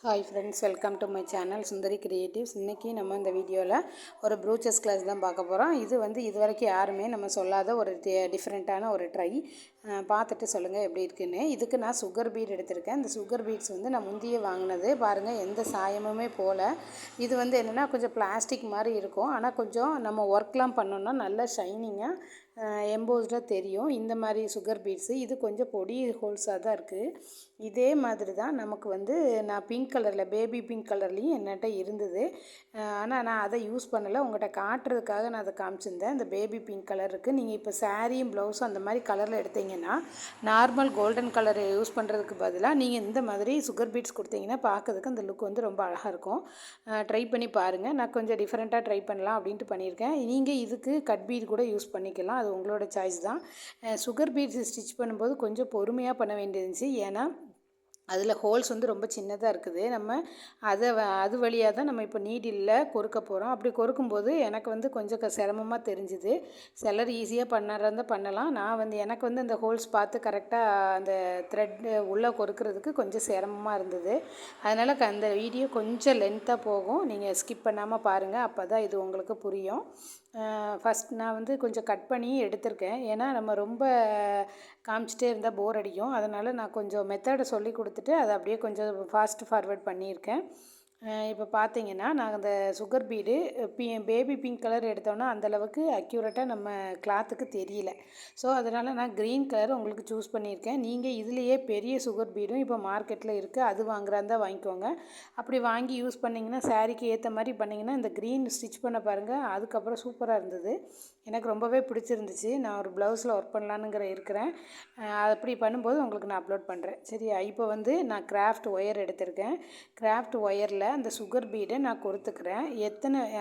Hi friends, welcome to my channel Sundari creatives. இன்றைக்கி நம்ம இந்த வீடியோவில் ஒரு ப்ரூச்சஸ் கிளாஸ் தான் பார்க்க போகிறோம். இது வரைக்கும் யாருமே நம்ம சொல்லாத ஒரு டிஃப்ரெண்ட்டான ஒரு ட்ரை. பார்த்துட்டு சொல்லுங்கள் எப்படி இருக்குன்னு. இதுக்கு நான் சுகர் பீட் எடுத்திருக்கேன். இந்த சுகர் பீட்ஸ் நான் முந்தியே வாங்கினது. பாருங்கள், எந்த சாயமுமே போல். இது என்னென்னா கொஞ்சம் பிளாஸ்டிக் மாதிரி இருக்கும். ஆனால் கொஞ்சம் நம்ம ஒர்க்லாம் பண்ணோன்னா நல்லா ஷைனிங்காக எம்போஸ்டாக தெரியும். இந்த மாதிரி சுகர் பீட்ஸு இது கொஞ்சம் பொடி ஹோல்ஸாக தான் இருக்குது. இதே மாதிரி தான் நமக்கு நான் பிங்க் கலரில் பேபி பிங்க் கலர்லேயும் என்கிட்ட இருந்தது. ஆனால் நான் அதை யூஸ் பண்ணலை. உங்கள்கிட்ட காட்டுறதுக்காக நான் அதை காமிச்சிருந்தேன். இந்த பேபி பிங்க் கலர் இருக்குது. நீங்கள் இப்போ சாரியும் ப்ளவுஸும் அந்த மாதிரி கலரில் எடுத்தீங்கன்னா நார்மல் கோல்டன் கலர் யூஸ் பண்ணுறதுக்கு பதிலாக நீங்கள் இந்த மாதிரி சுகர் பீட்ஸ் கொடுத்தீங்கன்னா பார்க்கறதுக்கு அந்த லுக் ரொம்ப அழகாக இருக்கும். ட்ரை பண்ணி பாருங்கள். நான் கொஞ்சம் டிஃப்ரெண்ட்டாக ட்ரை பண்ணலாம் அப்படின்ட்டு பண்ணியிருக்கேன். நீங்கள் இதுக்கு கட் பீட் கூட யூஸ் பண்ணிக்கலாம். அது உங்களோட சாய்ஸ் தான். சுகர் பீட்ஸ் ஸ்டிச் பண்ணும்போது கொஞ்சம் பொறுமையாக பண்ண வேண்டியிருந்துச்சு. ஏன்னா அதில் ஹோல்ஸ் ரொம்ப சின்னதாக இருக்குது. நம்ம அது வழியாக தான் நம்ம இப்போ நீடிலில் கொறுக்க போகிறோம். அப்படி கொறுக்கும்போது எனக்கு கொஞ்சம் சிரமமாக தெரிஞ்சுது. சிலர் ஈஸியாக பண்ணறதா பண்ணலாம். நான் எனக்கு அந்த ஹோல்ஸ் பார்த்து கரெக்டாக அந்த த்ரெட் உள்ளே கொறுக்கிறதுக்கு கொஞ்சம் சிரமமாக இருந்தது. அதனால் அந்த வீடியோ கொஞ்சம் லென்த்தாக போகும். நீங்கள் ஸ்கிப் பண்ணாமல் பாருங்கள். அப்போ தான் இது உங்களுக்கு புரியும். ஃபஸ்ட் நான் கொஞ்சம் கட் பண்ணி எடுத்திருக்கேன். ஏன்னா நம்ம ரொம்ப காமிச்சிட்டே இருந்தால் போர் அடிக்கும். அதனால் நான் கொஞ்சம் மெத்தடை சொல்லி கொடுத்துட்டு அதை அப்படியே கொஞ்சம் ஃபாஸ்ட் ஃபார்வர்ட் பண்ணியிருக்கேன். இப்போ பார்த்தீங்கன்னா நான் அந்த sugar feed baby pink colour எடுத்தோன்னா அந்தளவுக்கு அக்யூரேட்டாக நம்ம கிளாத்துக்கு தெரியல. ஸோ அதனால் நான் க்ரீன் கலர் உங்களுக்கு சூஸ் பண்ணியிருக்கேன். நீங்கள் இதுலேயே பெரிய சுகர் பீடும் இப்போ மார்க்கெட்டில் இருக்குது. அது வாங்குறாந்தா வாங்கிக்கோங்க. அப்படி வாங்கி யூஸ் பண்ணிங்கன்னா சாரீக்கு ஏற்ற மாதிரி பண்ணிங்கன்னா இந்த க்ரீன் ஸ்டிச் பண்ண பாருங்கள். அதுக்கப்புறம் சூப்பராக இருந்தது. எனக்கு ரொம்பவே பிடிச்சிருந்துச்சு. நான் ஒரு ப்ளவுஸில் ஒர்க் பண்ணலான்னுங்கிற இருக்கிறேன். அப்படி பண்ணும்போது உங்களுக்கு நான் அப்லோட் பண்ணுறேன். சரியா? இப்போ நான் கிராஃப்ட் ஒயர் எடுத்திருக்கேன். கிராஃப்ட் ஒயரில் அந்த சுகர் பீடை நான் கொடுத்துக்கிறேன்.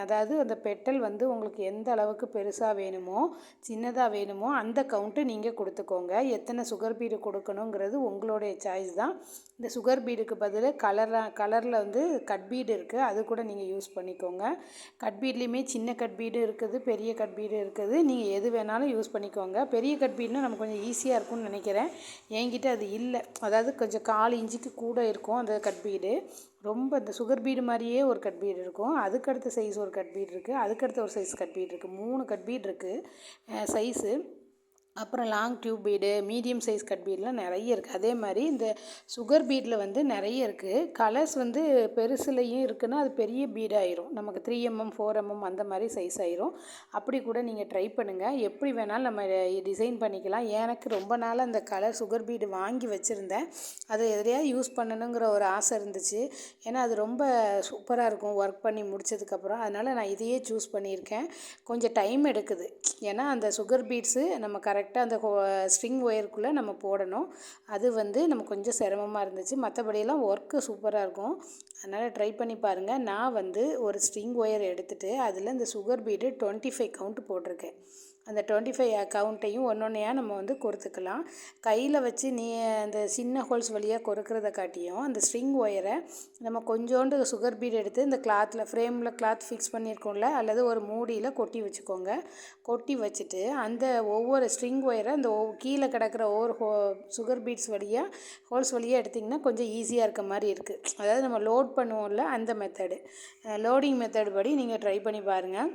அதாவது அந்த பெட்டல் உங்களுக்கு எந்த அளவுக்கு பெருசாக வேணுமோ சின்னதாக வேணுமோ அந்த கவுண்ட்டு நீங்கள் கொடுத்துக்கோங்க. எத்தனை சுகர் பீடு கொடுக்கணுங்கிறது உங்களுடைய சாய்ஸ் தான். இந்த சுகர் பீடுக்கு பதில் கலரில் கட் பீடு இருக்குது. அது கூட நீங்கள் யூஸ் பண்ணிக்கோங்க. கட் பீட்லேயுமே சின்ன கட் பீடு இருக்குது, பெரிய கட் பீடு இருக்குது. நீங்கள் எது வேணாலும் யூஸ் பண்ணிக்கோங்க. பெரிய கட் பீடுனா நமக்கு கொஞ்சம் ஈஸியாக இருக்கும்னு நினைக்கிறேன். என்கிட்ட அது இல்லை. அதாவது கொஞ்சம் 1/4 இன்ச்சுக்கு கூட இருக்கும் அந்த கட் பீடு. ரொம்ப இந்த சுகர் பீடு மாதிரியே ஒரு கட் பீடு இருக்கும். அதுக்கடுத்த சைஸ் ஒரு கட் பீடு இருக்குது. அதுக்கடுத்த ஒரு சைஸ் கட் பீடு இருக்குது. 3 கட் பீடு இருக்குது சைஸு. அப்புறம் long tube bead, medium size cut பீடெலாம் நிறைய இருக்குது. அதே மாதிரி இந்த சுகர் பீடில் நிறைய இருக்குது. கலர்ஸ் பெருசுலையும் இருக்குன்னா அது பெரிய பீடாயிரும். நமக்கு 3mm 4mm அந்த மாதிரி சைஸ் ஆயிரும். அப்படி கூட நீங்கள் ட்ரை பண்ணுங்கள். எப்படி வேணாலும் நம்ம டிசைன் பண்ணிக்கலாம். எனக்கு ரொம்ப நாள் அந்த கலர் சுகர் பீடு வாங்கி வச்சுருந்தேன். அதை எதையாவது யூஸ் பண்ணணுங்கிற ஒரு ஆசை இருந்துச்சு. ஏன்னா அது ரொம்ப சூப்பராக இருக்கும் ஒர்க் பண்ணி முடித்ததுக்கப்புறம். அதனால் நான் இதையே சூஸ் பண்ணியிருக்கேன். கொஞ்சம் டைம் எடுக்குது. ஏன்னா அந்த சுகர் பீட்ஸு நம்ம கரெக்டாக அந்த ஸ்ட்ரிங் ஒயருக்குள்ளே நம்ம போடணும். அது நமக்கு கொஞ்சம் சிரமமாக இருந்துச்சு. மற்றபடியெல்லாம் ஒர்க்கு சூப்பராக இருக்கும். அதனால் ட்ரை பண்ணி பாருங்கள். நான் ஒரு ஸ்ட்ரிங் ஒயர் எடுத்துகிட்டு அதில் இந்த சுகர் பீடு 25 கவுண்ட் போட்டிருக்கேன். அந்த 25 கவுண்ட்டையும் ஒன்றொன்னையா நம்ம கொறுத்துக்கலாம். கையில் வச்சு அந்த சின்ன ஹோல்ஸ் வழியாக கொறுக்கிறத காட்டியும் அந்த ஸ்ட்ரிங் ஒயரை நம்ம கொஞ்சோண்டு சுகர் பீட் எடுத்து இந்த ஃப்ரேமில் கிளாத் ஃபிக்ஸ் பண்ணியிருக்கோம்ல, அல்லது ஒரு மூடியில் கொட்டி வச்சுக்கோங்க. கொட்டி வச்சுட்டு அந்த ஒவ்வொரு ஸ்ட்ரிங் ஒயரை அந்த கீழே கிடக்கிற ஒவ்வொரு சுகர் பீட்ஸ் வழியாக ஹோல்ஸ் வழியாக எடுத்திங்கன்னா கொஞ்சம் ஈஸியாக இருக்க மாதிரி இருக்குது. அதாவது நம்ம லோட் பண்ணுவோம்ல, அந்த மெத்தடு லோடிங் மெத்தட் படி நீங்கள் ட்ரை பண்ணி பாருங்கள்.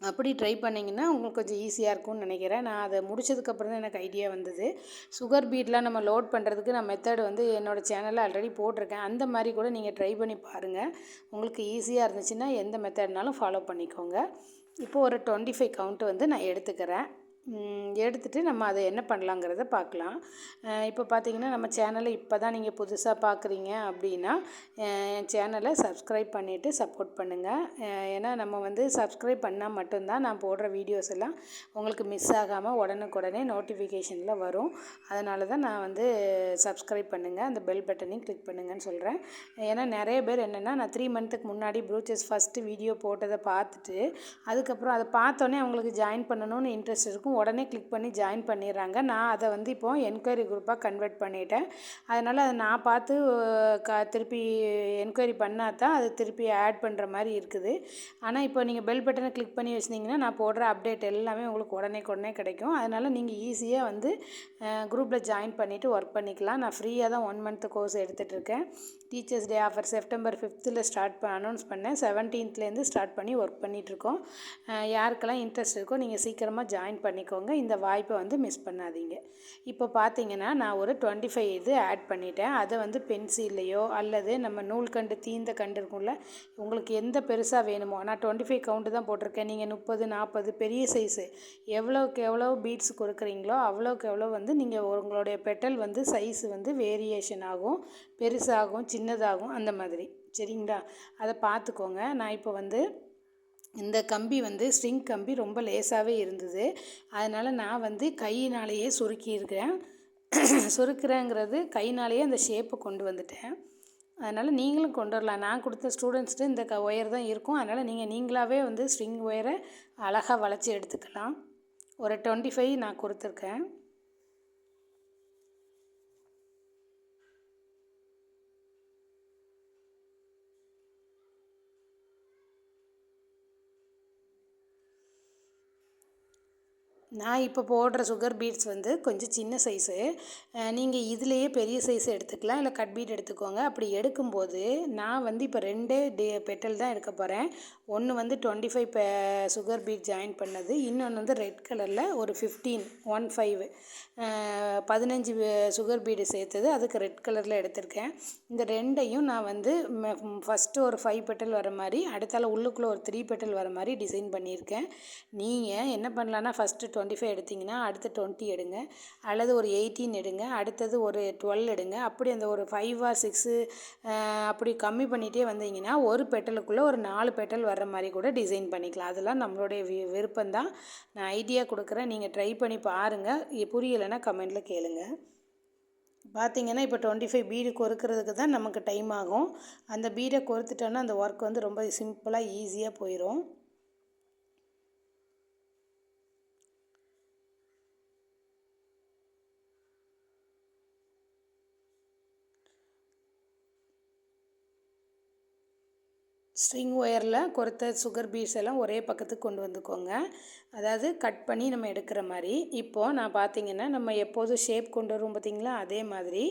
அப்படி ட்ரை பண்ணிங்கன்னா உங்களுக்கு கொஞ்சம் ஈஸியாக இருக்கும்னு நினைக்கிறேன். நான் அதை முடித்ததுக்கப்புறம் தான் எனக்கு ஐடியா வந்தது. சுகர் பீட்லாம் நம்ம லோட் பண்ணுறதுக்கு நான் மெத்தடு என்னோடய சேனலில் ஆல்ரெடி போட்டிருக்கேன். அந்த மாதிரி கூட நீங்கள் ட்ரை பண்ணி பாருங்கள். உங்களுக்கு ஈஸியாக இருந்துச்சுன்னா எந்த மெத்தட்னாலும் ஃபாலோ பண்ணிக்கோங்க. இப்போது ஒரு 25 கவுண்ட்டு நான் எடுத்துக்கிறேன். எடுத்துகிட்டு நம்ம அதை என்ன பண்ணலாங்கிறத பார்க்கலாம். இப்போ பார்த்தீங்கன்னா நம்ம சேனலை இப்போ தான் நீங்கள் புதுசாக பார்க்குறீங்க அப்படின்னா என் சேனலை சப்ஸ்கிரைப் பண்ணிவிட்டு சப்போர்ட் பண்ணுங்கள். ஏன்னா நம்ம சப்ஸ்கிரைப் பண்ணால் மட்டும்தான் நான் போடுற வீடியோஸ் எல்லாம் உங்களுக்கு மிஸ் ஆகாமல் உடனுக்குடனே நோட்டிஃபிகேஷனில் வரும். அதனால தான் நான் சப்ஸ்கிரைப் பண்ணுங்கள், அந்த பெல் பட்டனையும் கிளிக் பண்ணுங்கன்னு சொல்கிறேன். ஏன்னா நிறைய பேர் என்னென்னா நான் 3 மந்த்துக்கு முன்னாடி ப்ரூச்சஸ் ஃபஸ்ட்டு வீடியோ போட்டதை பார்த்துட்டு அதுக்கப்புறம் அதை பார்த்தோன்னே அவங்களுக்கு ஜாயின் பண்ணணும்னு இன்ட்ரெஸ்ட் இருக்கும். இருக்கும், உடனே கிளிக் பண்ணி ஜாயின் பண்ணிடுறாங்க. நான் அதை வந்து இப்போது என்கொயரி குரூப்பாக கன்வெர்ட் பண்ணிட்டேன். அதனால் அதை நான் பார்த்து திருப்பி என்கொயரி பண்ணால் தான் அது திருப்பி ஆட் பண்ணுற மாதிரி இருக்குது. ஆனால் இப்போ நீங்கள் பெல் பட்டனை கிளிக் பண்ணி வச்சிட்டிங்கன்னா நான் போடுற அப்டேட் எல்லாமே உங்களுக்கு உடனே கிடைக்கும். அதனால் நீங்கள் ஈஸியாக வந்து குரூப்பில் ஜாயின் பண்ணிவிட்டு ஒர்க் பண்ணிக்கலாம். நான் ஃப்ரீயாக தான் 1 மந்த் கோர்ஸ் எடுத்துகிட்ருக்கேன். Teachers day offer September 5th announce பண்ணேன். 17th ஸ்டார்ட் பண்ணி ஒர்க் பண்ணிகிட்ருக்கோம். யாருக்கெல்லாம் இன்ட்ரெஸ்ட் இருக்கோ நீங்கள் சீக்கிரமாக ஜாயின் பண்ணிக்கோங்க. இந்த வாய்ப்பை வந்து மிஸ் பண்ணாதீங்க. இப்போ பார்த்தீங்கன்னா நான் ஒரு 25 இது ஆட் பண்ணிட்டேன். அதை வந்து பென்சில்லையோ அல்லது நம்ம நூல்கண்டு தீந்த கண்டு இருக்கும்ல, உங்களுக்கு எந்த பெருசாக வேணுமோ, நான் 25 கவுண்ட்டு தான் போட்டிருக்கேன். நீங்கள் 30, 40 பெரிய சைஸு எவ்வளோக்கு எவ்வளோ பீட்ஸ் கொடுக்குறீங்களோ அவ்வளோக்கு எவ்வளோ வந்து நீங்கள் உங்களுடைய பெட்டல் வந்து சைஸு வந்து வேரியேஷன் ஆகும், பெருசாகும், சின்னதாகும், அந்த மாதிரி. சரிங்களா? அதை பார்த்துக்கோங்க. நான் இப்போ வந்து இந்த கம்பி வந்து ஸ்ட்ரிங் கம்பி ரொம்ப லேசாகவே இருந்தது. அதனால் நான் வந்து கையினாலேயே சுருக்கியிருக்கிறேன். சுருக்கிறேங்கிறது கையினாலேயே அந்த ஷேப்பை கொண்டு வந்துட்டேன். அதனால் நீங்களும் கொண்டு வரலாம். நான் கொடுத்த ஸ்டூடெண்ட்ஸ்ட்டு இந்த ஒயர் தான் இருக்கும். அதனால் நீங்களாகவே வந்து ஸ்ட்ரிங் ஒயரை அழகாக வளைச்சி எடுத்துக்கலாம். ஒரு 25 நான் கொடுத்துருக்கேன். நான் இப்போ போடுற சுகர் பீட்ஸ் வந்து கொஞ்சம் சின்ன சைஸு. நீங்கள் இதுலேயே பெரிய சைஸ் எடுத்துக்கலாம், இல்லை கட் பீட் எடுத்துக்கோங்க. அப்படி எடுக்கும்போது நான் வந்து இப்போ 2 பெட்டல் தான் எடுக்க போகிறேன். ஒன்று வந்து 25 சுகர் பீட் ஜாயின் பண்ணது, இன்னொன்று வந்து ரெட் கலரில் ஒரு 15 15 சுகர் பீடு சேர்த்தது, அதுக்கு ரெட் கலரில் எடுத்திருக்கேன். இந்த ரெண்டையும் நான் வந்து ஃபஸ்ட்டு ஒரு 5 பெட்டல் வர மாதிரி, அடுத்தால உள்ளுக்குள்ளே ஒரு 3 பெட்டல் வர மாதிரி டிசைன் பண்ணியிருக்கேன். நீங்கள் என்ன பண்ணலான்னா ஃபஸ்ட்டு 25 எடுத்திங்கன்னா அடுத்து 20 எடுங்க, அல்லது ஒரு 18 எடுங்க, அடுத்தது ஒரு 12 எடுங்க. அப்படி அந்த ஒரு 5 or 6 அப்படி கம்மி பண்ணிகிட்டே வந்தீங்கன்னா ஒரு பெட்டலுக்குள்ளே ஒரு 4 பெட்டல் வர்ற மாதிரி கூட டிசைன் பண்ணிக்கலாம். அதெல்லாம் நம்மளுடைய விருப்பம்தான். நான் ஐடியா கொடுக்குறேன், நீங்கள் ட்ரை பண்ணி பாருங்கள். புரியலைன்னா கமெண்டில் கேளுங்க. பார்த்திங்கன்னா இப்போ 25 பீடு கொறுக்கிறதுக்கு தான் நமக்கு டைம் ஆகும். அந்த பீடை கொறுத்துட்டோன்னா அந்த ஒர்க் வந்து ரொம்ப சிம்பிளாக ஈஸியாக போயிடும். ஸ்ட்ரிங் ஒயரில் கொடுத்த சுகர் பீட்ஸ் எல்லாம் ஒரே பக்கத்துக்கு கொண்டு வந்துக்கோங்க. அதாவது கட் பண்ணி நம்ம எடுக்கிற மாதிரி. இப்போது நான் பார்த்திங்கன்னா நம்ம எப்போதும் ஷேப் கொண்டு வருவோம் பார்த்திங்களா, அதே மாதிரி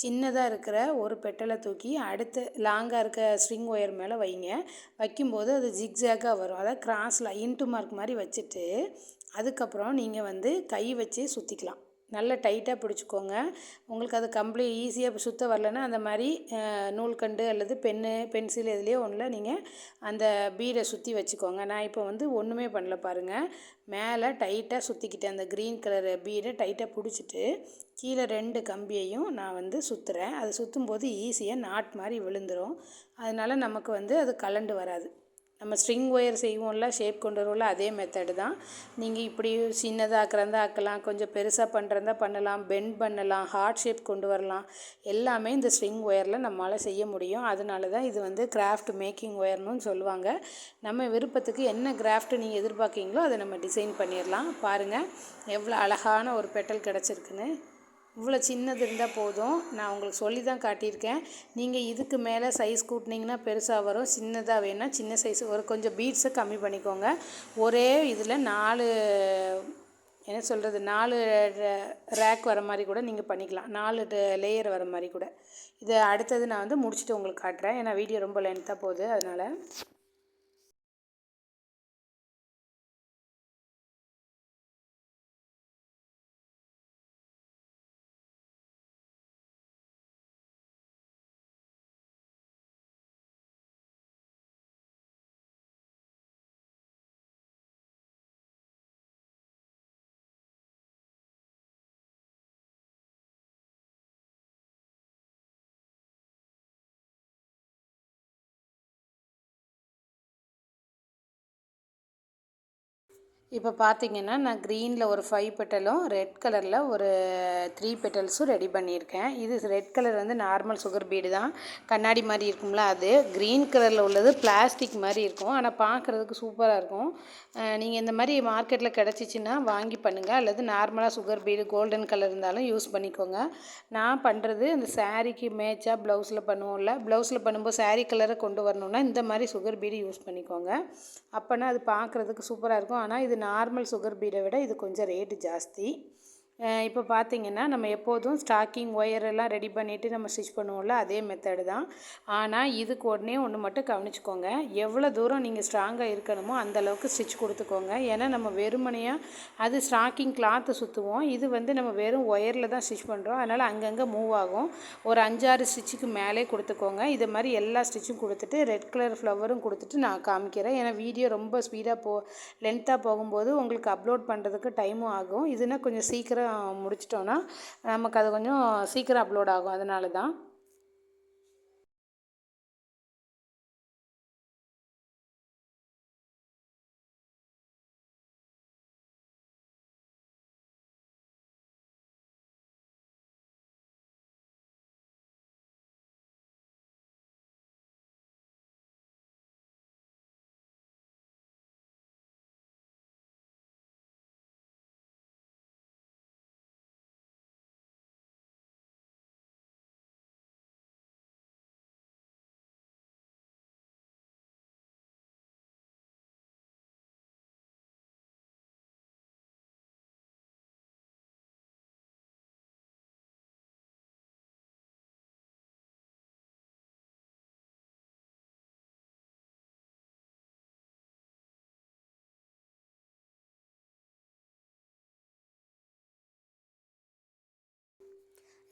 சின்னதாக இருக்கிற ஒரு பெட்டலை தூக்கி அடுத்து லாங்காக இருக்க ஸ்ட்ரிங் ஒயர் மேலே வைங்க. வைக்கும்போது அது ஜிக்ஸாக்காக வரும். அதாவது கிராஸில் இன்ட்டு மார்க் மாதிரி வச்சுட்டு அதுக்கப்புறம் நீங்கள் வந்து கை வச்சு சுற்றிக்கலாம். நல்லா டைட்டாக பிடிச்சிக்கோங்க. உங்களுக்கு அது ஈஸியாக சுற்ற வரலன்னா அந்த மாதிரி நூல்கண்டு அல்லது பென்சில் எதுலேயோ ஒன்றில் நீங்கள் அந்த பீடை சுற்றி வச்சுக்கோங்க. நான் இப்போ வந்து ஒன்றுமே பண்ணல பாருங்கள். மேலே டைட்டாக சுற்றிக்கிட்டேன். அந்த க்ரீன் கலர் பீடை டைட்டாக பிடிச்சிட்டு கீழே 2 கம்பியையும் நான் வந்து சுற்றுறேன். அது சுற்றும்போது ஈஸியாக நாட் மாதிரி விழுந்துடும். அதனால் நமக்கு வந்து அது கலண்டு வராது. நம்ம ஸ்ட்ரிங் ஒயர் செய்வோம்ல, ஷேப் கொண்டு வருவோம்ல, அதே மெத்தடு தான். நீங்கள் இப்படி சின்னதாக ஆக்கலாம், கொஞ்சம் பெருசாக பண்ணுறதா பண்ணலாம், பெண்ட் பண்ணலாம், ஹார்ட் ஷேப் கொண்டு வரலாம். எல்லாமே இந்த ஸ்ட்ரிங் ஒயரில் நம்மளால் செய்ய முடியும். அதனால தான் இது வந்து கிராஃப்ட் மேக்கிங் ஒயர்னு சொல்லுவாங்க. நம்ம விருப்பத்துக்கு என்ன கிராஃப்ட் நீங்கள் எதிர்பார்க்கீங்களோ அதை நம்ம டிசைன் பண்ணிடலாம். பாருங்கள் எவ்வளோ அழகான ஒரு பெட்டல் கிடச்சிருக்குன்னு. இவ்வளோ சின்னது இருந்தால் போதும். நான் உங்களுக்கு சொல்லி தான் காட்டியிருக்கேன். நீங்கள் இதுக்கு மேலே சைஸ் கூட்டினீங்கன்னா பெருசாக வரும். சின்னதாக வேணும்னா சின்ன சைஸ் ஒரு கொஞ்சம் பீட்ஸை கம்மி பண்ணிக்கோங்க. ஒரே இதில் 4 ரேக் வர மாதிரி கூட நீங்கள் பண்ணிக்கலாம். 4 லேயர் வர மாதிரி கூட. இதை அடுத்தது நான் வந்து முடிச்சுட்டு உங்களுக்கு காட்டுறேன். ஏன்னா வீடியோ ரொம்ப லென்த்தாக போகுது அதனால். இப்போ பார்த்தீங்கன்னா நான் க்ரீனில் ஒரு 5 பெட்டலும் ரெட் கலரில் ஒரு 3 பெட்டல்ஸும் ரெடி பண்ணியிருக்கேன். இது ரெட் கலர் வந்து நார்மல் சுகர் பீடு தான், கண்ணாடி மாதிரி இருக்கும்ல அது. க்ரீன் கலரில் உள்ளது பிளாஸ்டிக் மாதிரி இருக்கும், ஆனால் பார்க்குறதுக்கு சூப்பராக இருக்கும். நீங்கள் இந்த மாதிரி மார்க்கெட்டில் கிடச்சிச்சின்னா வாங்கி பண்ணுங்கள், அல்லது நார்மலாக சுகர் பீடு கோல்டன் கலர் இருந்தாலும் யூஸ் பண்ணிக்கோங்க. நான் பண்ணுறது அந்த சாரீக்கு மேட்சாக ப்ளவுஸில் பண்ணுவோம்ல, ப்ளவுஸில் பண்ணும்போது சாரீ கலரை கொண்டு வரணுன்னா இந்த மாதிரி சுகர் பீடு யூஸ் பண்ணிக்கோங்க. அப்போனா அது பார்க்குறதுக்கு சூப்பராக இருக்கும். ஆனால் இது நார்மல் சுகர் பீடை விட இது கொஞ்சம் ரேட்டு ஜாஸ்தி. இப்போ பார்த்திங்கன்னா நம்ம எப்போதும் ஸ்டாக்கிங் ஒயரெல்லாம் ரெடி பண்ணிவிட்டு நம்ம ஸ்டிச் பண்ணுவோம்ல, அதே மெத்தடு தான். ஆனால் இதுக்கு ஒன்று மட்டும் கவனிச்சுக்கோங்க, எவ்வளோ தூரம் நீங்கள் ஸ்ட்ராங்காக இருக்கணுமோ அந்தளவுக்கு ஸ்டிச் கொடுத்துக்கோங்க. ஏன்னா நம்ம வெறுமனையாக அது ஸ்டாக்கிங் கிளாத்து சுற்றுவோம், இது வந்து நம்ம வெறும் ஒயரில் தான் ஸ்டிச் பண்ணுறோம், அதனால் அங்கங்கே மூவ் ஆகும். ஒரு 5-6 ஸ்டிச்சுக்கு மேலே கொடுத்துக்கோங்க. இது மாதிரி எல்லா ஸ்டிச்சும் கொடுத்துட்டு ரெட் கலர் ஃப்ளவரும் கொடுத்துட்டு நான் காமிக்கிறேன். ஏன்னா வீடியோ ரொம்ப ஸ்பீடாக லென்த்தாக போகும்போது உங்களுக்கு அப்லோட் பண்ணுறதுக்கு டைமும் ஆகும். இதுனா கொஞ்சம் சீக்கிரம் முடிச்சிட்டோன்னா நமக்கு அது கொஞ்சம் சீக்கிரம் அப்லோட் ஆகும், அதனால தான்.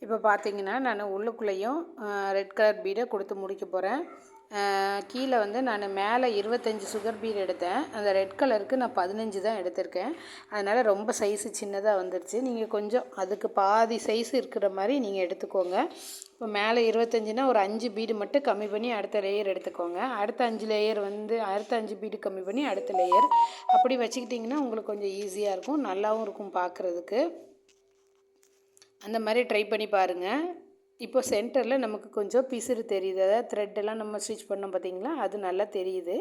இப்போ பார்த்தீங்கன்னா நான் உள்ளுக்குள்ளேயும் ரெட் கலர் பீடை கொடுத்து முடிக்க போகிறேன். கீழே வந்து நான் மேலே 25 சுகர் பீடு எடுத்தேன், அந்த ரெட் கலருக்கு நான் 15 தான் எடுத்திருக்கேன். அதனால் ரொம்ப சைஸு சின்னதாக வந்துருச்சு. நீங்கள் கொஞ்சம் அதுக்கு பாதி சைஸ் இருக்கிற மாதிரி நீங்கள் எடுத்துக்கோங்க. இப்போ மேலே 25னா ஒரு 5 பீடு மட்டும் கம்மி பண்ணி அடுத்த லேயர் எடுத்துக்கோங்க. அடுத்த 5 லேயர் வந்து அடுத்த 5 பீடு கம்மி பண்ணி அடுத்த லேயர் அப்படி வச்சுக்கிட்டிங்கன்னா உங்களுக்கு கொஞ்சம் ஈஸியாக இருக்கும், நல்லாவும் இருக்கும் பார்க்குறதுக்கு. அந்த மாதிரி ட்ரை பண்ணி பாருங்கள். இப்போ சென்டரில் நமக்கு கொஞ்சம் பிசுறு தெரியுது, அதாவது த்ரெட்டெல்லாம் நம்ம ஸ்டிச் பண்ணோம் பார்த்திங்களா, அது நல்லா தெரியுது.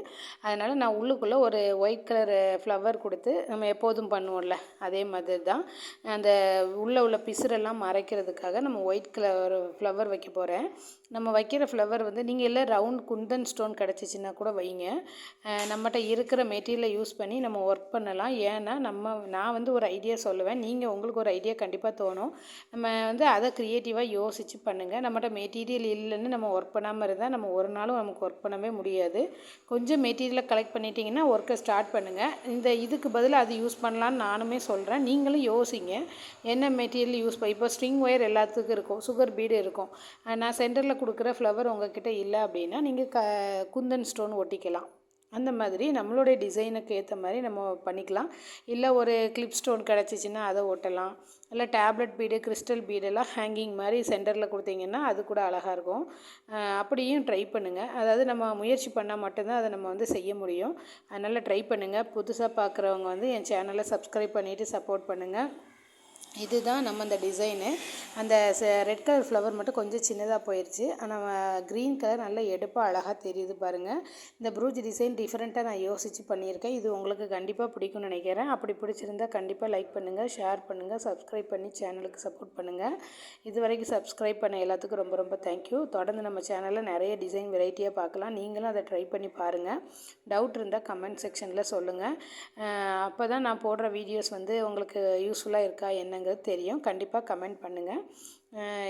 அதனால் நான் உள்ளுக்குள்ளே ஒரு ஒயிட் கலர் ஃப்ளவர் கொடுத்து நம்ம எப்போதும் பண்ணுவோம்ல அதே மாதிரி தான் அந்த உள்ள பிசுறெல்லாம் மறைக்கிறதுக்காக நம்ம ஒயிட் கலர் ஃப்ளவர் வைக்க போகிறேன். நம்ம வைக்கிற ஃப்ளவர் வந்து நீங்கள் எல்லாம் ரவுண்ட் குந்தன் ஸ்டோன் கிடச்சிச்சின்னா கூட வைங்க. நம்மகிட்ட இருக்கிற மெட்டீரியலை யூஸ் பண்ணி நம்ம ஒர்க் பண்ணலாம். ஏன்னா நான் வந்து ஒரு ஐடியா சொல்லுவேன், நீங்கள் உங்களுக்கு ஒரு ஐடியா கண்டிப்பாக தோணும். நம்ம வந்து அதை க்ரியேட்டிவாக யோசித்து பண்ணுங்கள். நம்மகிட்ட மெட்டீரியல் இல்லைன்னு நம்ம ஒர்க் பண்ணாமல் இருந்தால் நம்ம ஒரு நாளும் நமக்கு ஒர்க் பண்ணவே முடியாது. கொஞ்சம் மெட்டீரியலை கலெக்ட் பண்ணிட்டீங்கன்னா ஒர்க்கை ஸ்டார்ட் பண்ணுங்கள். இதுக்கு பதில் அது யூஸ் பண்ணலான்னு நானுமே சொல்கிறேன். நீங்களும் யோசிங்க, என்ன மெட்டீரியல் யூஸ் இப்போ ஸ்ட்ரிங் ஒயர் எல்லாத்துக்கும் இருக்கும், சுகர் பீடு இருக்கும். நான் சென்டரில் கொடுக்குற ஃப்ளவர் உங்கள்கிட்ட இல்லை அப்படின்னா நீங்கள் குந்தன் ஸ்டோன் ஒட்டிக்கலாம். அந்த மாதிரி நம்மளுடைய டிசைனுக்கு ஏற்ற மாதிரி நம்ம பண்ணிக்கலாம். இல்லை ஒரு கிளிப் ஸ்டோன் கிடச்சிச்சின்னா அதை ஒட்டலாம். இல்லை டேப்லெட் பீடு, கிறிஸ்டல் பீடெல்லாம் ஹேங்கிங் மாதிரி சென்டரில் கொடுத்தீங்கன்னா அது கூட அழகாக இருக்கும். அப்படியும் ட்ரை பண்ணுங்கள். அதாவது நம்ம முயற்சி பண்ணால் மட்டும்தான் அதை நம்ம வந்து செய்ய முடியும். அதனால் ட்ரை பண்ணுங்கள். புதுசாக பார்க்குறவங்க வந்து என் சேனலை சப்ஸ்கிரைப் பண்ணிவிட்டு சப்போர்ட் பண்ணுங்கள். இதுதான் நம்ம அந்த டிசைனு. அந்த ரெட் கலர் ஃப்ளவர் மட்டும் கொஞ்சம் சின்னதாக போயிடுச்சு, ஆனால் க்ரீன் கலர் நல்லா எடுப்பாக அழகாக தெரியுது பாருங்கள். இந்த ப்ரூச் டிசைன் டிஃப்ரெண்ட்டாக நான் யோசித்து பண்ணியிருக்கேன். இது உங்களுக்கு கண்டிப்பாக பிடிக்கும்னு நினைக்கிறேன். அப்படி பிடிச்சிருந்தால் கண்டிப்பாக லைக் பண்ணுங்கள், ஷேர் பண்ணுங்கள், சப்ஸ்கிரைப் பண்ணி சேனலுக்கு சப்போர்ட் பண்ணுங்கள். இது வரைக்கும் சப்ஸ்கிரைப் பண்ண எல்லாத்துக்கும் ரொம்ப ரொம்ப தேங்க்யூ. தொடர்ந்து நம்ம சேனலில் நிறைய டிசைன் வெரைட்டியாக பார்க்கலாம். நீங்களும் அதை ட்ரை பண்ணி பாருங்கள். டவுட் இருந்தால் கமெண்ட் செக்ஷனில் சொல்லுங்கள். அப்போ தான் நான் போடுற வீடியோஸ் வந்து உங்களுக்கு யூஸ்ஃபுல்லாக இருக்கா என்னங்கிறது தெரியும். கண்டிப்பாக கமெண்ட் பண்ணுங்கள்,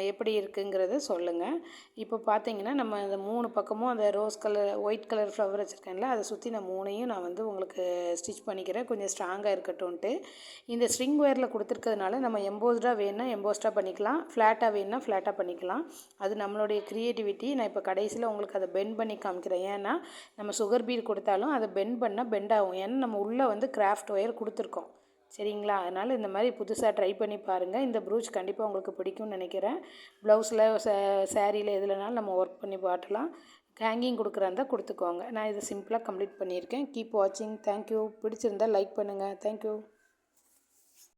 எப்படி இருக்குங்கிறத சொல்லுங்கள். இப்போ பார்த்தீங்கன்னா நம்ம அந்த 3 பக்கமும் அந்த rose colour white colour flower வச்சுருக்கேன்ல, அதை சுற்றி நான் 3ஐயும் நான் வந்து உங்களுக்கு ஸ்டிச் பண்ணிக்கிறேன், கொஞ்சம் ஸ்ட்ராங்காக இருக்கட்டும்ன்ட்டு. இந்த ஸ்ட்ரிங் ஒயரில் கொடுத்துருக்கிறதுனால நம்ம எம்போஸ்டாக வேணுன்னா எம்போஸ்டாக பண்ணிக்கலாம், ஃப்ளாட்டாக வேணுன்னா ஃப்ளாட்டாக பண்ணிக்கலாம். அது நம்மளுடைய க்ரியேட்டிவிட்டி. நான் இப்போ கடைசியில் உங்களுக்கு அதை பெண்ட் பண்ணி காமிக்கிறேன். ஏன்னா நம்ம சுகர் பீட் கொடுத்தாலும் அதை பெண்ட் பண்ணால் பெண்ட் ஆகும். ஏன்னா நம்ம உள்ளே வந்து கிராஃப்ட் ஒயர் கொடுத்துருக்கோம், சரிங்களா? அதனால் இந்த மாதிரி புதுசாக ட்ரை பண்ணி பாருங்கள். இந்த ப்ரூச் கண்டிப்பாக உங்களுக்கு பிடிக்கும்னு நினைக்கிறேன். ப்ளவுஸில் சாரியில் எதுலனாலும் நம்ம ஒர்க் பண்ணி பாட்டலாம். ஹேங்கிங் கொடுக்குறாந்தா கொடுத்துக்கோங்க. நான் இதை சிம்பிளாக கம்ப்ளீட் பண்ணியிருக்கேன். கீப் வாட்சிங். தேங்க்யூ. பிடிச்சிருந்தால் லைக் பண்ணுங்கள். தேங்க்யூ.